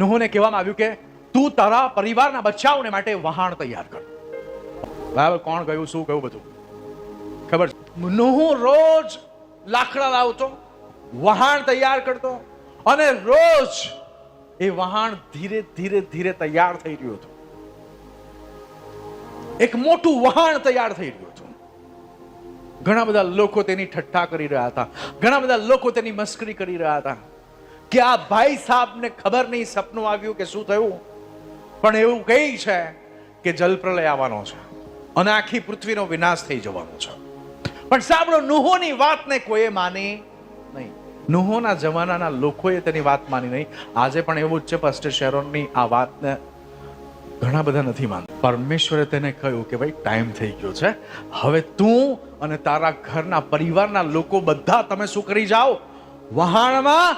નૂહને કહેવામાં આવ્યું કે તું તારા પરિવારના બચ્ચાઓને માટે વહાણ તૈયાર કર. બરાબર, કોણ ગયું, શું ગયું, બધું ખબર. નૂહ રોજ લાકડા લાવતો, વહાણ તૈયાર કરતો, અને રોજ એ વહાણ ધીરે ધીરે ધીરે તૈયાર થઈ રહ્યું હતું. એક મોટું વહાણ તૈયાર થઈ રહ્યું હતું. ઘણા બધા લોકો તેની ઠઠ્ઠા કરી રહ્યા હતા, ઘણા બધા લોકો તેની મસ્કરી કરી રહ્યા હતા કે આ ભાઈ સાહેબને ખબર નહીં સપનું આવ્યું કે શું થયું, પણ એવું કહે છે કે જલપ્રલય આવવાનો છે અને આખી પૃથ્વીનો વિનાશ થઈ જવાનો છે. પણ સાંભળો, નૂહની વાતને કોઈએ માની નહીં. નૂહના જમાનાના લોકોએ તેની વાત માની નહીં. આજે પણ એવું જ છે. પાસ્ટર શેરોનની આ વાતને ઘણા બધા નથી માનતા. પરમેશ્વરે તેને કહ્યું કે ભાઈ ટાઈમ થઈ ગયો છે, હવે તું અને તારા ઘરના પરિવારના લોકો બધા તમે શું કરી જાઓ, વહાણમાં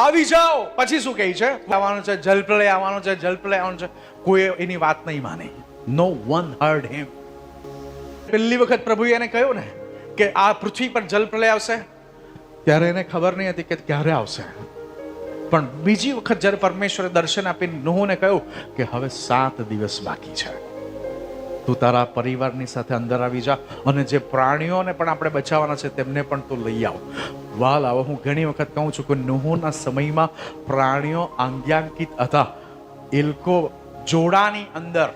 આવી જાઓ. પછી શું કહે છે, આવવાનું છે જલપ્રલય, આવવાનો છે જલપ્રલય, આવવાનું છે. કોઈ એની વાત નહીં માની. નો વન હર્ડ હિમ. પહેલી વખત પ્રભુએ એને કહ્યું ને કે આ પૃથ્વી પર જલપ્રલય આવશે, ત્યારે એને ખબર નહીં હતી કે ક્યારે આવશે. પણ બીજી વખત જ્યારે પરમેશ્વરે દર્શન આપીને નૂહને કહ્યું કે હવે 7 દિવસ બાકી છે, તું તારા પરિવારની સાથે અંદર આવી જા અને જે પ્રાણીઓને પણ આપણે બચાવવાના છે તેમને પણ તું લઈ આવ. વાલ આવો, હું ઘણી વખત કહું છું કે નૂહના સમયમાં પ્રાણીઓ આજ્ઞાંકિત હતા. એ લોકો જોડાની અંદર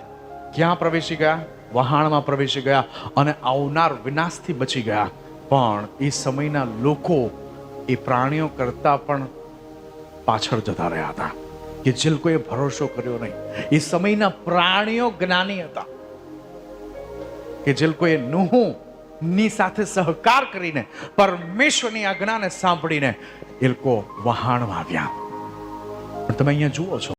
ક્યાં પ્રવેશી ગયા, વહાણમાં પ્રવેશી ગયા અને આવનાર વિનાશથી બચી ગયા. પણ એ સમયના લોકો એ પ્રાણીઓ કરતા પણ પાછળ જતા રહ્યા હતા કે જે લોકોએ ભરોસો કર્યો નહીં. એ સમયના પ્રાણીઓ જ્ઞાની હતા કે જે લોકોએ નૂહની સાથે સહકાર કરીને પરમેશ્વરની આજ્ઞાને સાંભળીને એ લોકો વહાણમાં આવ્યા. પણ તમે અહીંયા જુઓ છો